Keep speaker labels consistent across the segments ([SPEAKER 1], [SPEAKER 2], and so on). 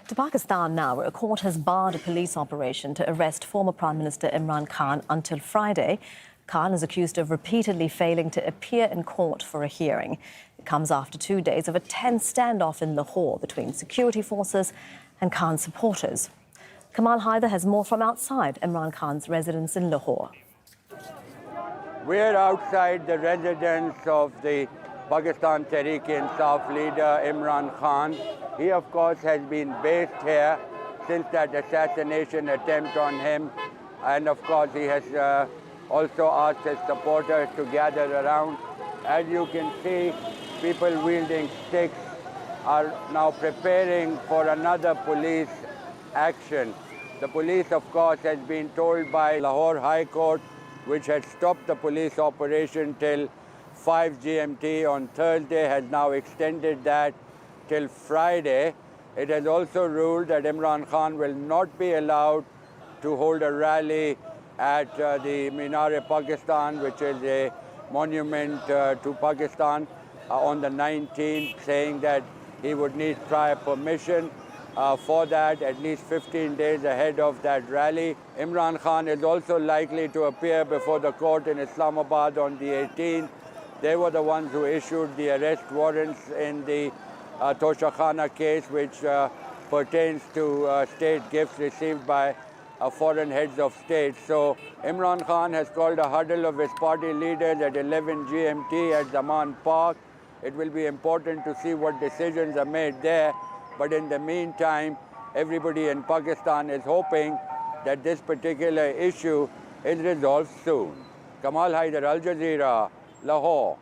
[SPEAKER 1] To Pakistan now, where a court has barred a police operation to arrest former Prime Minister Imran Khan until Friday. Khan is accused of repeatedly failing to appear in court for a hearing. It comes after 2 days of a tense standoff in Lahore between security forces and Khan's supporters. Kamal Haider has more from outside Imran Khan's residence in Lahore.
[SPEAKER 2] We're outside the residence of the Pakistan Tehreek-e-Insaf leader Imran Khan. He, of course, has been based here since that assassination attempt on him. And, of course, he has also asked his supporters to gather around. As you can see, people wielding sticks are now preparing for another police action. The police, of course, has been told by Lahore High Court, which had stopped the police operation till 5 GMT on Thursday, has now extended that till Friday. It has also ruled that Imran Khan will not be allowed to hold a rally at the Minar-e-Pakistan, which is a monument to Pakistan, on the 19th, saying that he would need prior permission for that, at least 15 days ahead of that rally. Imran Khan is also likely to appear before the court in Islamabad on the 18th. They were the ones who issued the arrest warrants in the Toshakhana case, which pertains to state gifts received by foreign heads of state. So Imran Khan has called a huddle of his party leaders at 11 GMT at Zaman Park. It will be important to see what decisions are made there. But in the meantime, everybody in Pakistan is hoping that this particular issue is resolved soon. Kamal Haider, Al Jazeera, Lahore.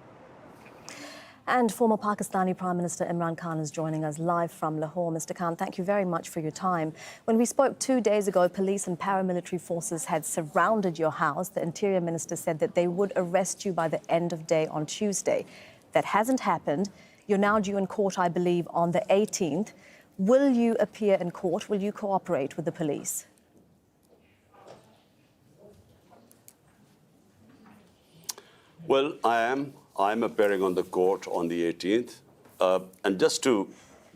[SPEAKER 1] And former Pakistani Prime Minister Imran Khan is joining us live from Lahore. Mr. Khan, thank you very much for your time. When we spoke 2 days ago, police and paramilitary forces had surrounded your house. The Interior Minister said that they would arrest you by the end of day on Tuesday. That hasn't happened. You're now due in court, I believe, on the 18th. Will you appear in court? Will you cooperate with the police?
[SPEAKER 3] Well, I'm appearing on the court on the 18th. And just to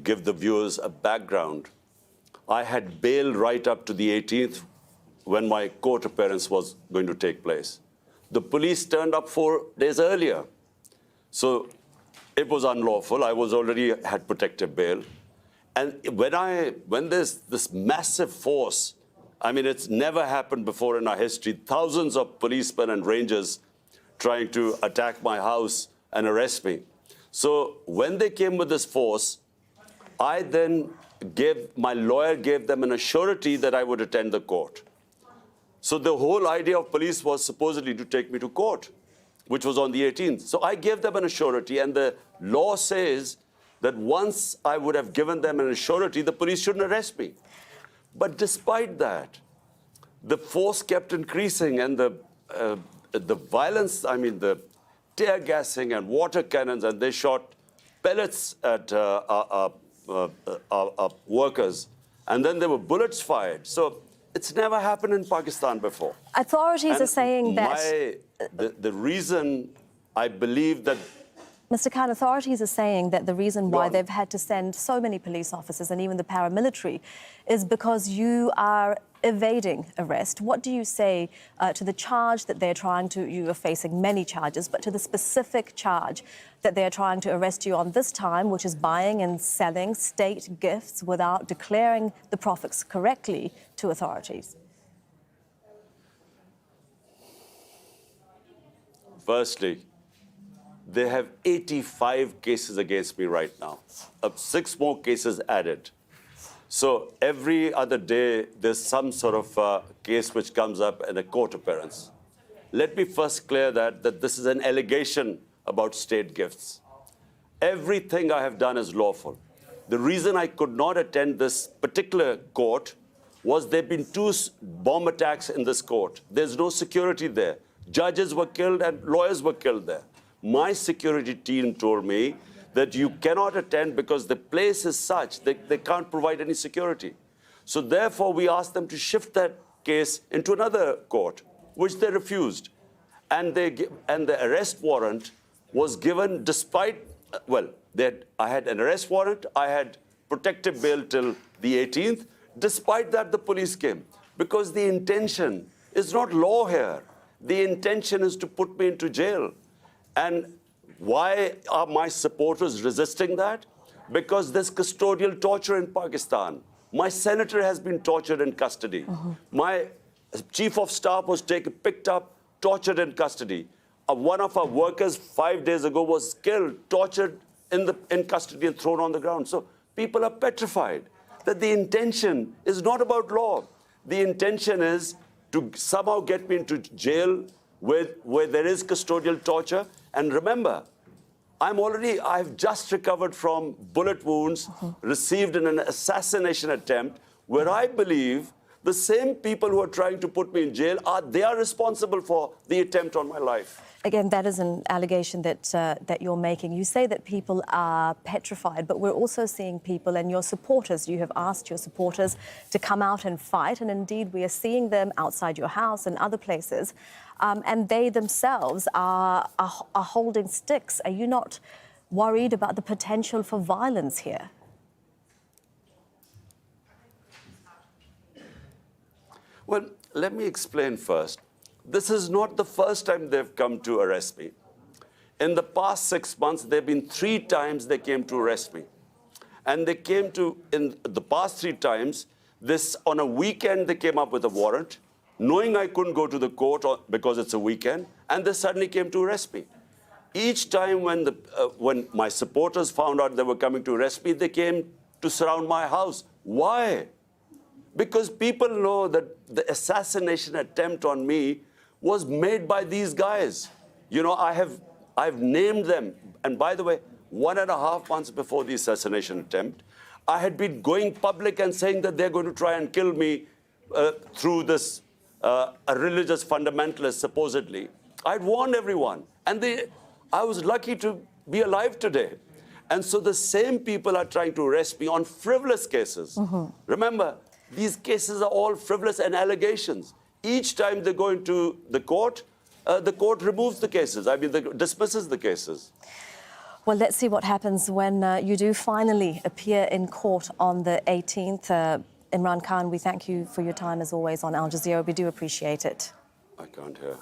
[SPEAKER 3] give the viewers a background, I had bail right up to the 18th when my court appearance was going to take place. The police turned up 4 days earlier. So it was unlawful. I was already had protective bail. And when there's this massive force, I mean, it's never happened before in our history, thousands of policemen and rangers trying to attack my house and arrest me. So when they came with this force, my lawyer gave them an assurity that I would attend the court. So the whole idea of police was supposedly to take me to court, which was on the 18th. So I gave them an assurity, and the law says that once I would have given them an assurity, the police shouldn't arrest me. But despite that, the force kept increasing, and the violence, I mean, the tear gassing and water cannons, and they shot pellets at our workers. And then there were bullets fired. So it's never happened in Pakistan before.
[SPEAKER 1] Authorities are saying that...
[SPEAKER 3] The reason I believe that...
[SPEAKER 1] Mr. Khan, authorities are saying that the reason why they've had to send so many police officers and even the paramilitary is because you are evading arrest. What do you say to the charge that they're trying to... You are facing many charges, but to the specific charge that they're trying to arrest you on this time, which is buying and selling state gifts without declaring the profits correctly to authorities?
[SPEAKER 3] Firstly, they have 85 cases against me right now, 6 more cases added. So every other day, there's some sort of case which comes up in a court appearance. Let me first clear that this is an allegation about state gifts. Everything I have done is lawful. The reason I could not attend this particular court was there have been 2 bomb attacks in this court. There's no security there. Judges were killed and lawyers were killed there. My security team told me that you cannot attend because the place is such that they can't provide any security. So therefore, we asked them to shift that case into another court, which they refused. And the arrest warrant was given despite, I had an arrest warrant, I had protective bail till the 18th. Despite that, the police came. Because the intention is not law here. The intention is to put me into jail. And why are my supporters resisting that? Because there's custodial torture in Pakistan. My senator has been tortured in custody. My chief of staff was picked up, tortured in custody. One of our workers 5 days ago was killed, tortured in custody and thrown on the ground. So people are petrified that the intention is not about law. The intention is to somehow get me into jail where there is custodial torture. And remember, I've just recovered from bullet wounds received in an assassination attempt where I believe the same people who are trying to put me in jail, they are responsible for the attempt on my life.
[SPEAKER 1] Again, that is an allegation that you're making. You say that people are petrified, but we're also seeing people and your supporters. You have asked your supporters to come out and fight, and indeed we are seeing them outside your house and other places, and they themselves are holding sticks. Are you not worried about the potential for violence here?
[SPEAKER 3] Well, let me explain first. This is not the first time they've come to arrest me. In the past 6 months, there have been 3 times they came to arrest me. And they came to, in the past 3 times, on a weekend, they came up with a warrant, knowing I couldn't go to the court because it's a weekend, and they suddenly came to arrest me. Each time when my supporters found out they were coming to arrest me, they came to surround my house. Why? Because people know that the assassination attempt on me was made by these guys. You know, I've named them. And by the way, 1.5 months before the assassination attempt, I had been going public and saying that they're going to try and kill me through this, a religious fundamentalist, supposedly. I'd warned everyone. And I was lucky to be alive today. And so the same people are trying to arrest me on frivolous cases. Remember, these cases are all frivolous and allegations. Each time they go into the court removes the cases. I mean, dismisses the cases.
[SPEAKER 1] Well, let's see what happens when you do finally appear in court on the 18th. Imran Khan, we thank you for your time, as always, on Al Jazeera. We do appreciate it.
[SPEAKER 3] I can't hear.